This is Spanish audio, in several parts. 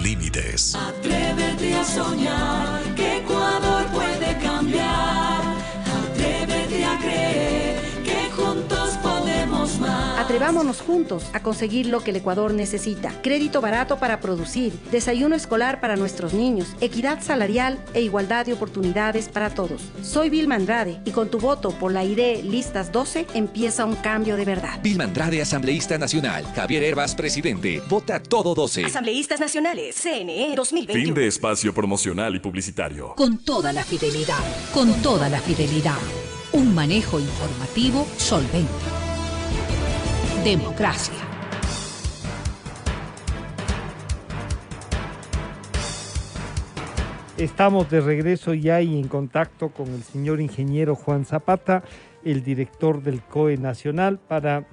límites. Atrévete a soñar que Ecuador puede cambiar. Atrévete a creer que juntos podemos más. Atrevámonos juntos a conseguir lo que el Ecuador necesita. Crédito barato para producir, desayuno escolar para nuestros niños, equidad salarial e igualdad de oportunidades para todos. Soy Vilma Andrade y con tu voto por la ID Listas 12 empieza un cambio de verdad. Vilma Andrade, asambleísta nacional. Javier Herbas, presidente. Vota todo 12. Asambleístas nacionales, CNE 2021. Fin de espacio promocional y publicitario. Con toda la fidelidad, con toda la fidelidad. Un manejo informativo solvente. Democracia. Estamos de regreso ya y en contacto con el señor ingeniero Juan Zapata, el director del COE Nacional, para un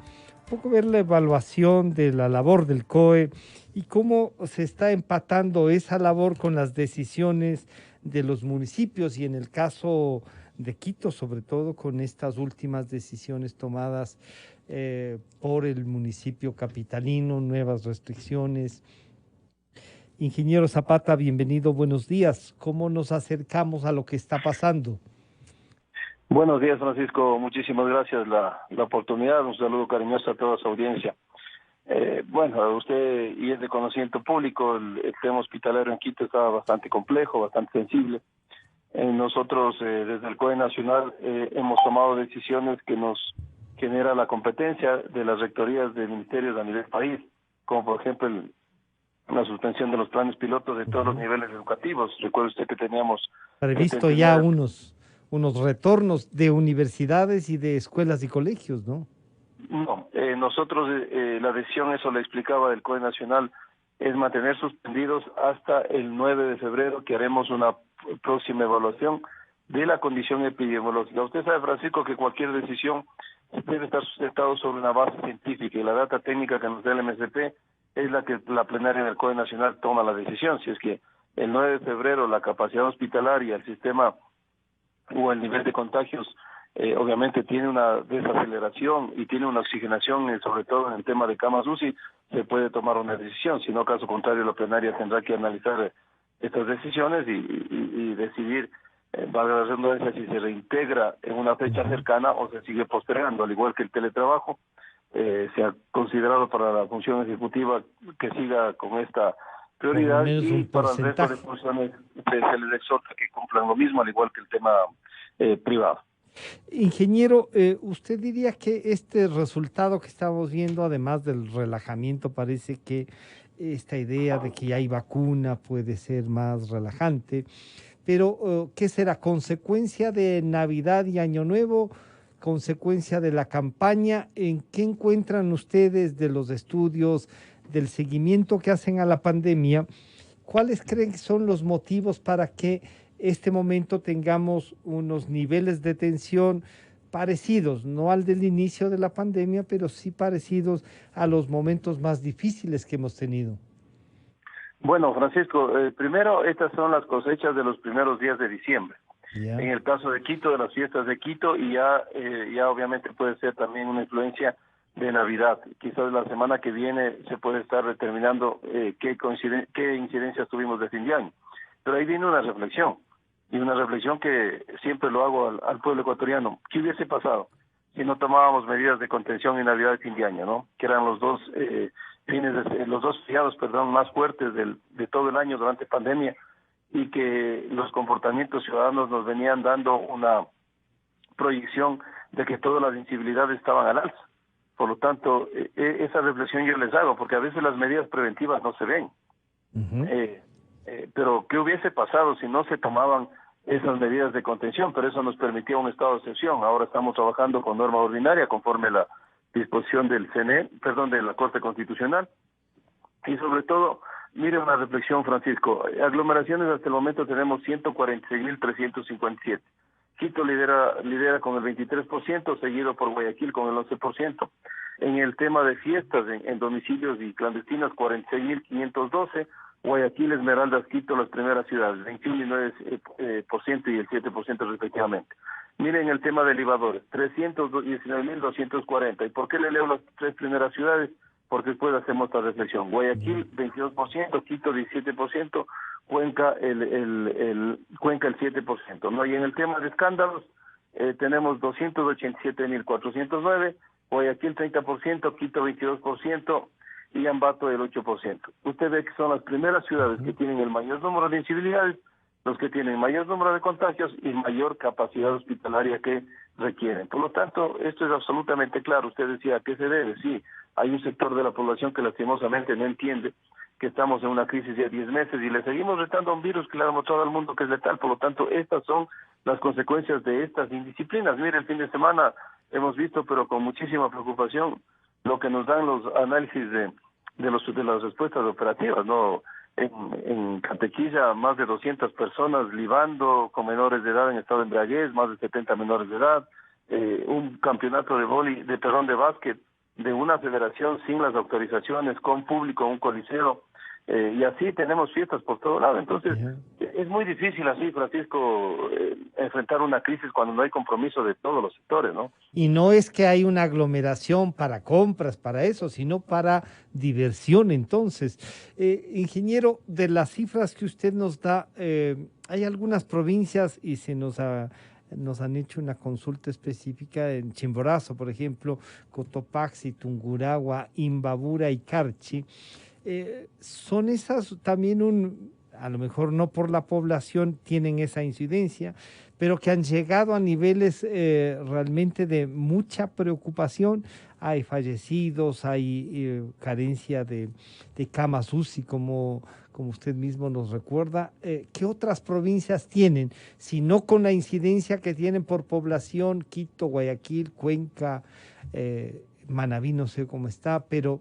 poco ver la evaluación de la labor del COE y cómo se está empatando esa labor con las decisiones de los municipios y en el caso de Quito, sobre todo con estas últimas decisiones tomadas por el municipio capitalino, nuevas restricciones. Ingeniero Zapata, bienvenido, buenos días. ¿Cómo nos acercamos a lo que está pasando? Buenos días, Francisco. Muchísimas gracias la oportunidad. Un saludo cariñoso a toda su audiencia. Bueno, usted y es de conocimiento público, el tema hospitalario en Quito está bastante complejo, bastante sensible. Nosotros, desde el COE Nacional, hemos tomado decisiones que nos genera la competencia de las rectorías de ministerios a nivel país, como por ejemplo la suspensión de los planes pilotos de todos los niveles educativos. Recuerde usted que teníamos previsto ya unos retornos de universidades y de escuelas y colegios, ¿no? No, nosotros la decisión, eso le explicaba del COE Nacional, es mantener suspendidos hasta el 9 de febrero, que haremos una próxima evaluación de la condición epidemiológica. Usted sabe, Francisco, que cualquier decisión debe estar sustentado sobre una base científica y la data técnica que nos da el MSP es la que la plenaria del COE Nacional toma la decisión. Si es que el 9 de febrero la capacidad hospitalaria, el sistema o el nivel de contagios obviamente tiene una desaceleración y tiene una oxigenación, sobre todo en el tema de camas UCI, se puede tomar una decisión. Si no, caso contrario, la plenaria tendrá que analizar estas decisiones y decidir, valga la redundancia, si se reintegra en una fecha cercana o se sigue postergando, al igual que el teletrabajo. Se ha considerado para la función ejecutiva que siga con esta prioridad y para el resto de funciones se les exhorta que cumplan lo mismo, al igual que el tema privado. Ingeniero, ¿usted diría que este resultado que estamos viendo, además del relajamiento, parece que esta idea de que ya hay vacuna puede ser más relajante, pero ¿qué será? ¿Consecuencia de Navidad y Año Nuevo? ¿Consecuencia de la campaña? ¿En qué encuentran ustedes de los estudios, del seguimiento que hacen a la pandemia? ¿Cuáles creen que son los motivos para que este momento tengamos unos niveles de tensión parecidos, no al del inicio de la pandemia, pero sí parecidos a los momentos más difíciles que hemos tenido? Bueno, Francisco, primero, estas son las cosechas de los primeros días de diciembre. Yeah. En el caso de Quito, de las fiestas de Quito, y ya obviamente puede ser también una influencia de Navidad. Quizás la semana que viene se puede estar determinando qué incidencias tuvimos de fin de año. Pero ahí viene una reflexión, y una reflexión que siempre lo hago al pueblo ecuatoriano. ¿Qué hubiese pasado si no tomábamos medidas de contención en Navidad y fin de año, no? Que eran los dos feriados más fuertes de todo el año durante pandemia, y que los comportamientos ciudadanos nos venían dando una proyección de que todas las incivilidades estaban al alza. Por lo tanto, esa reflexión yo les hago, porque a veces las medidas preventivas no se ven. Pero ¿qué hubiese pasado si no se tomaban esas medidas de contención? Pero eso nos permitía un estado de excepción. Ahora estamos trabajando con norma ordinaria conforme la disposición del CNE, de la Corte Constitucional. Y sobre todo, mire una reflexión, Francisco. Aglomeraciones hasta el momento tenemos 146.357. Quito lidera con el 23%, seguido por Guayaquil con el 11%. En el tema de fiestas en domicilios y clandestinas, 46.512. Guayaquil, Esmeraldas, Quito, las primeras ciudades, 21 y 9% y el 7% respectivamente. Miren el tema de libadores, 319.240. ¿Y por qué le leo las tres primeras ciudades? porque después hacemos la reflexión. Guayaquil 22%, Quito 17%, Cuenca Cuenca el 7%, ¿no? Y en el tema de escándalos tenemos 287.409, Guayaquil 30%, Quito 22% y Ambato el 8%. Usted ve que son las primeras ciudades que tienen el mayor número de incivilidades, los que tienen mayor número de contagios y mayor capacidad hospitalaria que requieren. Por lo tanto, esto es absolutamente claro. Usted decía, ¿a qué se debe? Sí, hay un sector de la población que lastimosamente no entiende que estamos en una crisis de 10 meses y le seguimos retando a un virus que le ha demostrado al mundo que es letal. Por lo tanto, estas son las consecuencias de estas indisciplinas. Mire, el fin de semana hemos visto, pero con muchísima preocupación, lo que nos dan los análisis de las respuestas operativas, ¿no? En Cantequilla, más de 200 personas libando con menores de edad en estado de embriaguez, más de 70 menores de edad, un campeonato de básquet de una federación sin las autorizaciones, con público, un coliseo, y así tenemos fiestas por todo lado. Entonces, es muy difícil así, Francisco, enfrentar una crisis cuando no hay compromiso de todos los sectores, ¿no? Y no es que hay una aglomeración para compras, para eso, sino para diversión. Entonces, ingeniero, de las cifras que usted nos da, hay algunas provincias y nos han hecho una consulta específica en Chimborazo, por ejemplo, Cotopaxi, Tungurahua, Imbabura y Carchi. Son esas también a lo mejor no por la población tienen esa incidencia, pero que han llegado a niveles realmente de mucha preocupación. Hay fallecidos, hay carencia de camas UCI, como usted mismo nos recuerda. ¿Qué otras provincias tienen? Si no con la incidencia que tienen por población, Quito, Guayaquil, Cuenca, Manabí, no sé cómo está, pero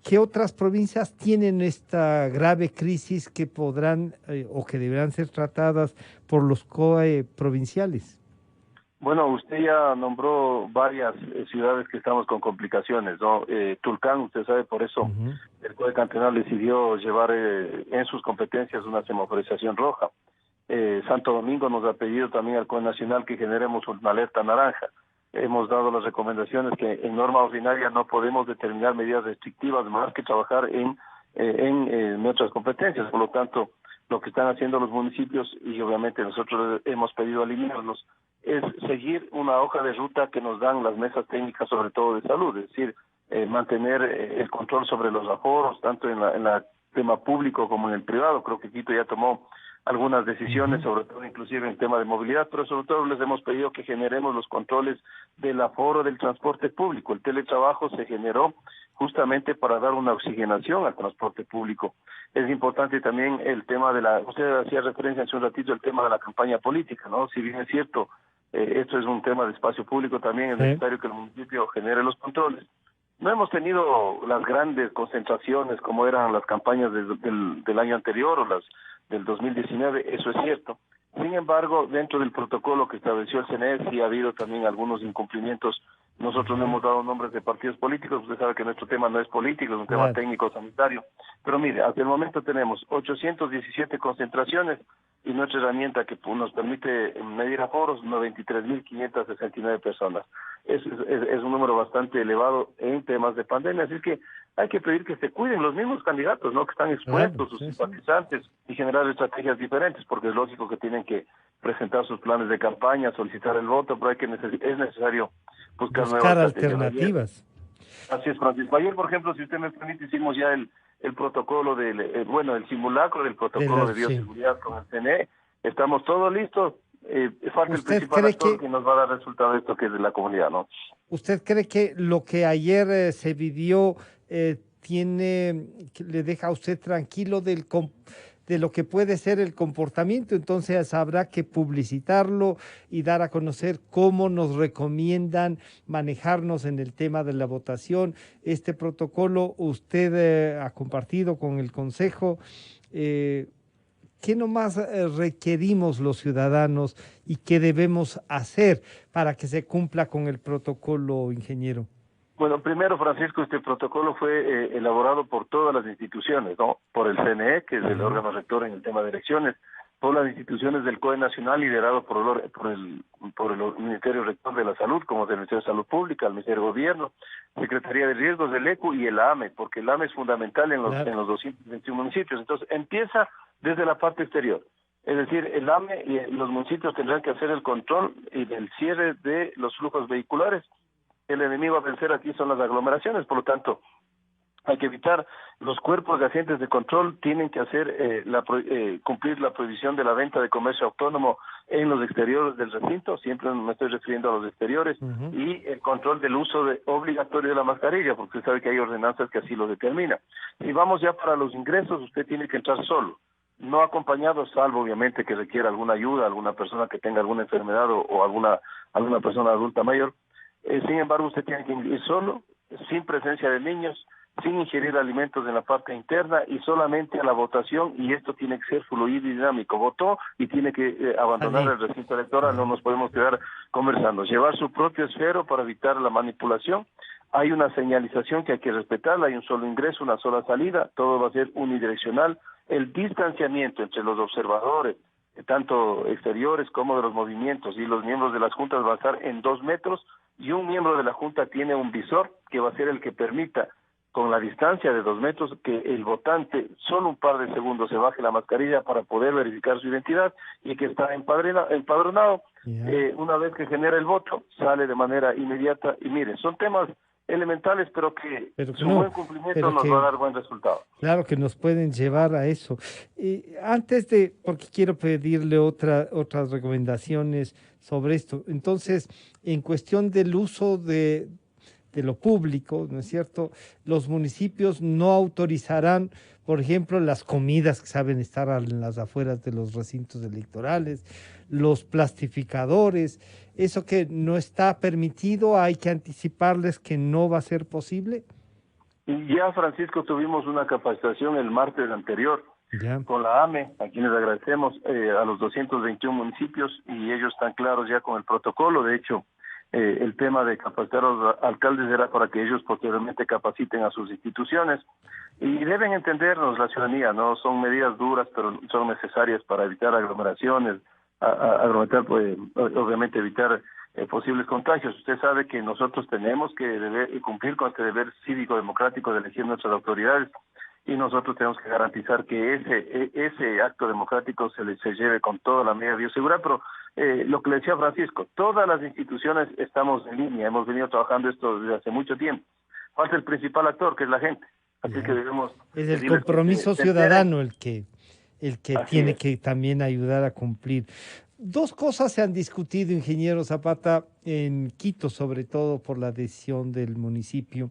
¿qué otras provincias tienen esta grave crisis que podrán o que deberán ser tratadas por los COE provinciales? Bueno, usted ya nombró varias ciudades que estamos con complicaciones, ¿no? Tulcán, usted sabe, por eso el COE cantonal decidió llevar en sus competencias una semaforización roja. Santo Domingo nos ha pedido también al COE nacional que generemos una alerta naranja. Hemos dado las recomendaciones que en norma ordinaria no podemos determinar medidas restrictivas más que trabajar en nuestras competencias. Por lo tanto, lo que están haciendo los municipios, y obviamente nosotros hemos pedido alinearlos, es seguir una hoja de ruta que nos dan las mesas técnicas, sobre todo de salud, es decir, mantener el control sobre los aforos, tanto en el tema público como en el privado. Creo que Quito ya tomó algunas decisiones, sobre todo inclusive en el tema de movilidad, pero sobre todo les hemos pedido que generemos los controles del aforo del transporte público. El teletrabajo se generó justamente para dar una oxigenación al transporte público. Es importante también el tema usted hacía referencia hace un ratito al tema de la campaña política, ¿no? Si bien es cierto, esto es un tema de espacio público, también es necesario que el municipio genere los controles. No hemos tenido las grandes concentraciones como eran las campañas del año anterior o las del 2019, eso es cierto. Sin embargo, dentro del protocolo que estableció el CNE, sí ha habido también algunos incumplimientos. Nosotros no hemos dado nombres de partidos políticos, usted sabe que nuestro tema no es político, es un tema técnico sanitario. Pero mire, hasta el momento tenemos 817 concentraciones y nuestra herramienta que nos permite medir aforos, 93.569 personas. Es un número bastante elevado en temas de pandemia, así que hay que pedir que se cuiden los mismos candidatos, ¿no? Que están expuestos, sus simpatizantes, y generar estrategias diferentes, porque es lógico que tienen que presentar sus planes de campaña, solicitar el voto, pero es necesario buscar nuevas alternativas. Así es, Francisco. Ayer, por ejemplo, si usted me permite, hicimos ya el protocolo el simulacro del protocolo de bioseguridad con el CNE. Estamos todos listos. Falta el principal actor que nos va a dar resultado de esto, que es de la comunidad, ¿no? ¿Usted cree que lo que ayer se vivió le deja a usted tranquilo de lo que puede ser el comportamiento? Entonces habrá que publicitarlo y dar a conocer cómo nos recomiendan manejarnos en el tema de la votación. Este protocolo usted ha compartido con el Consejo. ¿Qué nomás requerimos los ciudadanos y qué debemos hacer para que se cumpla con el protocolo, ingeniero? Bueno, primero, Francisco, este protocolo fue elaborado por todas las instituciones, ¿no? Por el CNE, que es el órgano rector en el tema de elecciones, por las instituciones del COE Nacional liderado por el Ministerio Rector de la Salud, como el Ministerio de Salud Pública, el Ministerio de Gobierno, Secretaría de Riesgos del ECU y el AME, porque el AME es fundamental en los 221 municipios. Entonces, empieza desde la parte exterior. Es decir, el AME y los municipios tendrán que hacer el control y el cierre de los flujos vehiculares. El enemigo a vencer aquí son las aglomeraciones, por lo tanto, hay que evitar. Los cuerpos de agentes de control tienen que hacer cumplir la prohibición de la venta de comercio autónomo en los exteriores del recinto, siempre me estoy refiriendo a los exteriores, y el control del uso obligatorio de la mascarilla, porque usted sabe que hay ordenanzas que así lo determinan. Si vamos ya para los ingresos, usted tiene que entrar solo, no acompañado, salvo obviamente que requiera alguna ayuda, alguna persona que tenga alguna enfermedad o alguna persona adulta mayor. Sin embargo, usted tiene que ir solo, sin presencia de niños, sin ingerir alimentos en la parte interna y solamente a la votación, y esto tiene que ser fluido y dinámico. Votó y tiene que abandonar el recinto electoral, no nos podemos quedar conversando. Llevar su propio esfero para evitar la manipulación. Hay una señalización que hay que respetarla, hay un solo ingreso, una sola salida, todo va a ser unidireccional. El distanciamiento entre los observadores, tanto exteriores como de los movimientos, y los miembros de las juntas va a estar en 2 metros, y un miembro de la junta tiene un visor que va a ser el que permita, con la distancia de 2 metros, que el votante solo un par de segundos se baje la mascarilla para poder verificar su identidad y que está empadronado. Una vez que genera el voto, sale de manera inmediata. Y miren, son temas elementales, pero que su buen cumplimiento nos va a dar buen resultado. Claro que nos pueden llevar a eso. Porque quiero pedirle otras recomendaciones sobre esto. Entonces, en cuestión del uso de lo público, ¿no es cierto? Los municipios no autorizarán, por ejemplo, las comidas que saben estar en las afueras de los recintos electorales, los plastificadores, eso que no está permitido, hay que anticiparles que no va a ser posible. Ya, Francisco, tuvimos una capacitación el martes anterior con la AME, a quienes agradecemos, a los 221 municipios, y ellos están claros ya con el protocolo. De hecho, el tema de capacitar a los alcaldes era para que ellos posteriormente capaciten a sus instituciones, y deben entendernos la ciudadanía, no son medidas duras, pero son necesarias para evitar aglomeraciones, obviamente evitar posibles contagios. Usted sabe que nosotros tenemos que cumplir con este deber cívico democrático de elegir nuestras autoridades, y nosotros tenemos que garantizar que ese acto democrático se lleve con toda la medida de bioseguridad. Pero lo que le decía Francisco, todas las instituciones estamos en línea, hemos venido trabajando esto desde hace mucho tiempo. Falta el principal actor, que es la gente. Así que debemos... Es el compromiso ciudadano el que tiene que también ayudar a cumplir. 2 cosas se han discutido, ingeniero Zapata, en Quito, sobre todo por la decisión del municipio.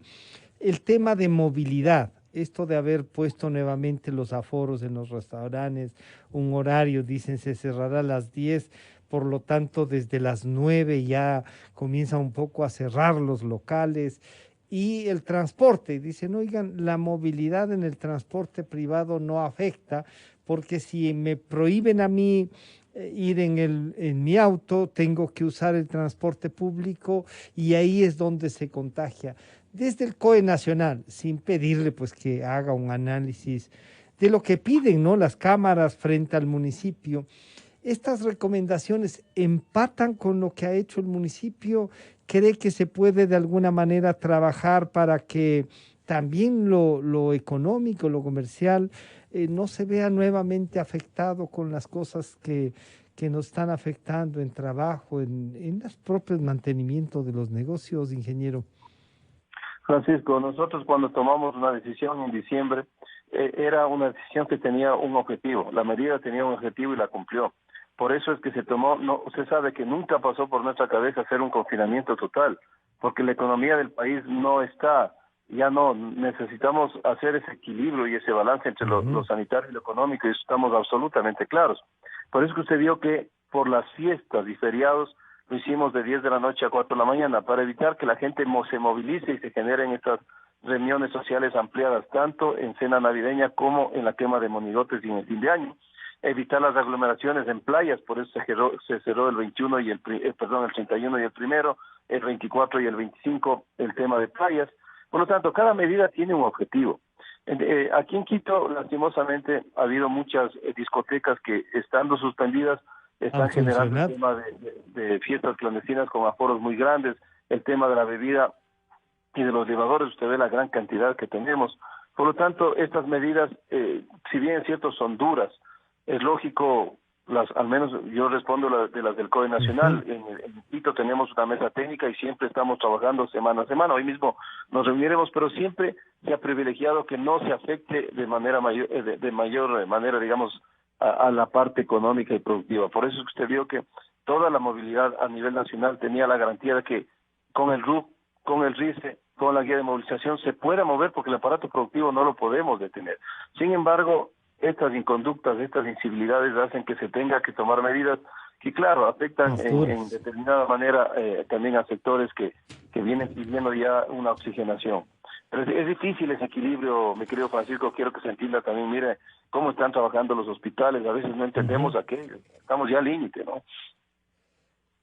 El tema de movilidad. Esto de haber puesto nuevamente los aforos en los restaurantes, un horario, dicen, se cerrará a las 10, por lo tanto desde las 9 ya comienza un poco a cerrar los locales. Y el transporte, dicen, oigan, la movilidad en el transporte privado no afecta, porque si me prohíben a mí ir en mi auto, tengo que usar el transporte público, y ahí es donde se contagia. Desde el COE Nacional, sin pedirle pues que haga un análisis de lo que piden, ¿no?, las cámaras frente al municipio, ¿estas recomendaciones empatan con lo que ha hecho el municipio? ¿Cree que se puede de alguna manera trabajar para que también lo económico, lo comercial, no se vea nuevamente afectado con las cosas que nos están afectando en trabajo, en los propios mantenimientos de los negocios, ingeniero? Francisco, nosotros cuando tomamos una decisión en diciembre, era una decisión que tenía un objetivo, la medida tenía un objetivo y la cumplió. Por eso es que se tomó, usted sabe que nunca pasó por nuestra cabeza hacer un confinamiento total, porque la economía del país no está, ya no, necesitamos hacer ese equilibrio y ese balance entre lo sanitario y lo económico, y eso estamos absolutamente claros. Por eso que usted vio que por las fiestas y feriados lo hicimos de 10 de la noche a 4 de la mañana, para evitar que la gente se movilice y se generen estas reuniones sociales ampliadas, tanto en cena navideña como en la quema de monigotes y en el fin de año. Evitar las aglomeraciones en playas, por eso se cerró el 21 y el 31 y el 1, el 24 y el 25 el tema de playas. Por lo tanto, cada medida tiene un objetivo. Aquí en Quito, lastimosamente, ha habido muchas discotecas que, estando suspendidas, están generando el tema de fiestas clandestinas con aforos muy grandes, el tema de la bebida y de los llevadores. Usted ve la gran cantidad que tenemos. Por lo tanto, estas medidas, si bien es cierto, son duras, es lógico, al menos yo respondo de las del COE Nacional. En Quito tenemos una mesa técnica y siempre estamos trabajando semana a semana. Hoy mismo nos reuniremos, pero siempre se ha privilegiado que no se afecte de manera mayor, de mayor manera, digamos, a la parte económica y productiva. Por eso es que usted vio que toda la movilidad a nivel nacional tenía la garantía de que con el RUC, con el RICE, con la guía de movilización se pueda mover, porque el aparato productivo no lo podemos detener. Sin embargo, estas inconductas, estas incivilidades hacen que se tenga que tomar medidas que, claro, afectan en determinada manera también a sectores que vienen pidiendo ya una oxigenación. Pero es difícil ese equilibrio, mi querido Francisco. Quiero que se entienda también, mire, cómo están trabajando los hospitales. A veces no entendemos aquello. Estamos ya al límite, ¿no?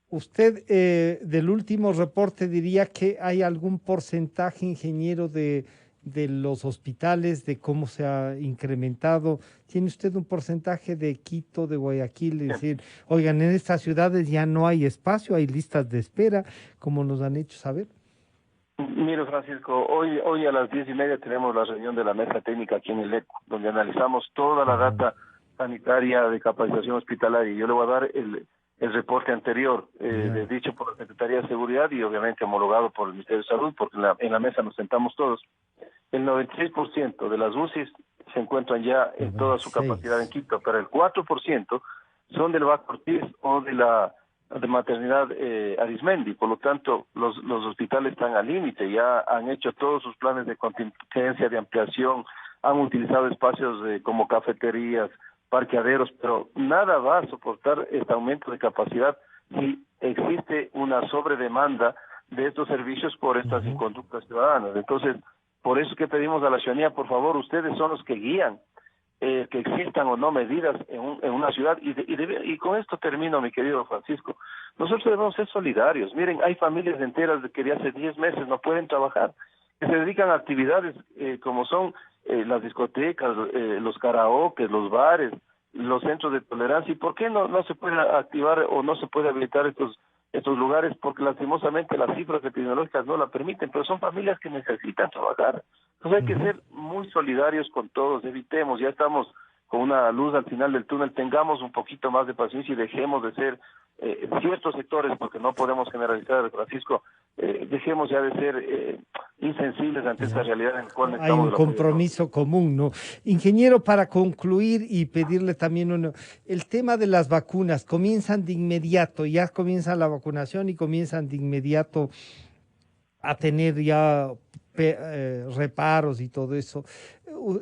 Usted, del último reporte, diría que hay algún porcentaje, ingeniero, de los hospitales, de cómo se ha incrementado. ¿Tiene usted un porcentaje de Quito, de Guayaquil? Es decir, oigan, en estas ciudades ya no hay espacio, hay listas de espera, como nos han hecho saber. Mire, Francisco, hoy a las 10:30 tenemos la reunión de la mesa técnica aquí en el ECO, donde analizamos toda la data sanitaria de capacitación hospitalaria. Yo le voy a dar el reporte anterior, dicho por la Secretaría de Seguridad y obviamente homologado por el Ministerio de Salud, porque en la mesa nos sentamos todos. El 96% de las UCIs se encuentran ya en toda su capacidad en Quito, pero el 4% son del Baco Ortiz o de la maternidad Arismendi. Por lo tanto, los hospitales están al límite, ya han hecho todos sus planes de contingencia, de ampliación, han utilizado espacios como cafeterías, parqueaderos, pero nada va a soportar este aumento de capacidad si existe una sobredemanda de estos servicios por estas inconductas ciudadanas. Entonces, por eso que pedimos a la ciudadanía, por favor, ustedes son los que guían que existan o no medidas en una ciudad. Y con esto termino, mi querido Francisco. Nosotros debemos ser solidarios. Miren, hay familias enteras que de hace 10 meses no pueden trabajar, que se dedican a actividades como son las discotecas, los karaokes, los bares, los centros de tolerancia. ¿Y por qué no se puede activar o no se puede habilitar estos lugares? Porque lastimosamente las cifras epidemiológicas no la permiten, pero son familias que necesitan trabajar. Entonces hay que ser muy solidarios con todos, evitemos, ya estamos con una luz al final del túnel, tengamos un poquito más de paciencia y dejemos de ser ciertos sectores, porque no podemos generalizar, Francisco, dejemos ya de ser insensibles ante esta realidad en la cual hay un compromiso común, ¿no? Ingeniero, para concluir y pedirle también el tema de las vacunas, comienzan de inmediato, ya comienza la vacunación y comienzan de inmediato a tener ya reparos y todo eso.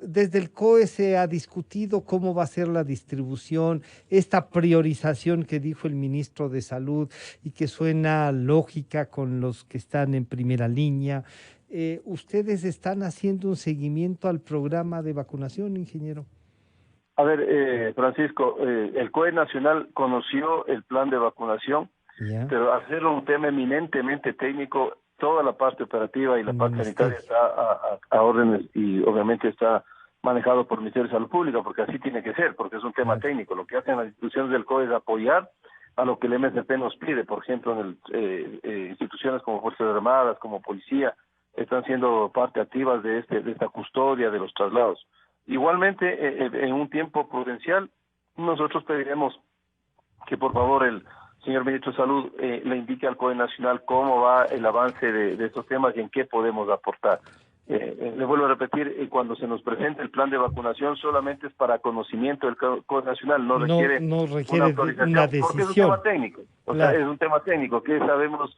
Desde el COE se ha discutido cómo va a ser la distribución, esta priorización que dijo el ministro de Salud y que suena lógica con los que están en primera línea. ¿Ustedes están haciendo un seguimiento al programa de vacunación, ingeniero? A ver, Francisco, el COE Nacional conoció el plan de vacunación, pero hacerlo un tema eminentemente técnico, toda la parte operativa y la parte sanitaria está a órdenes y obviamente está manejado por el Ministerio de Salud Pública, porque así tiene que ser, porque es un tema técnico. Lo que hacen las instituciones del COE es apoyar a lo que el MSP nos pide. Por ejemplo, en instituciones como Fuerzas Armadas, como Policía, están siendo parte activa de esta custodia de los traslados. Igualmente, en un tiempo prudencial, nosotros pediremos que por favor el señor Ministro de Salud le indique al COE Nacional cómo va el avance de estos temas y en qué podemos aportar. Le vuelvo a repetir, cuando se nos presente el plan de vacunación solamente es para conocimiento del COE Nacional, no requiere una autorización, una decisión. Porque es un tema técnico, sea, es un tema técnico, que sabemos,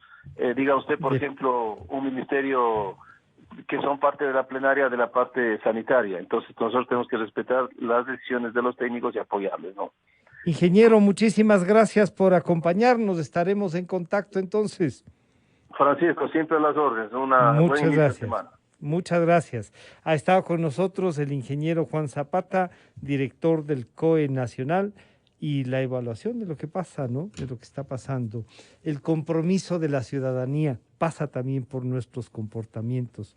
diga usted, por ejemplo, un ministerio que son parte de la plenaria de la parte sanitaria, entonces nosotros tenemos que respetar las decisiones de los técnicos y apoyarles, ¿no? Ingeniero, muchísimas gracias por acompañarnos. Estaremos en contacto entonces. Francisco, siempre a las órdenes. Muchas gracias. Muchas gracias. Ha estado con nosotros el ingeniero Juan Zapata, director del COE Nacional, y la evaluación de lo que pasa, ¿no? De lo que está pasando. El compromiso de la ciudadanía pasa también por nuestros comportamientos.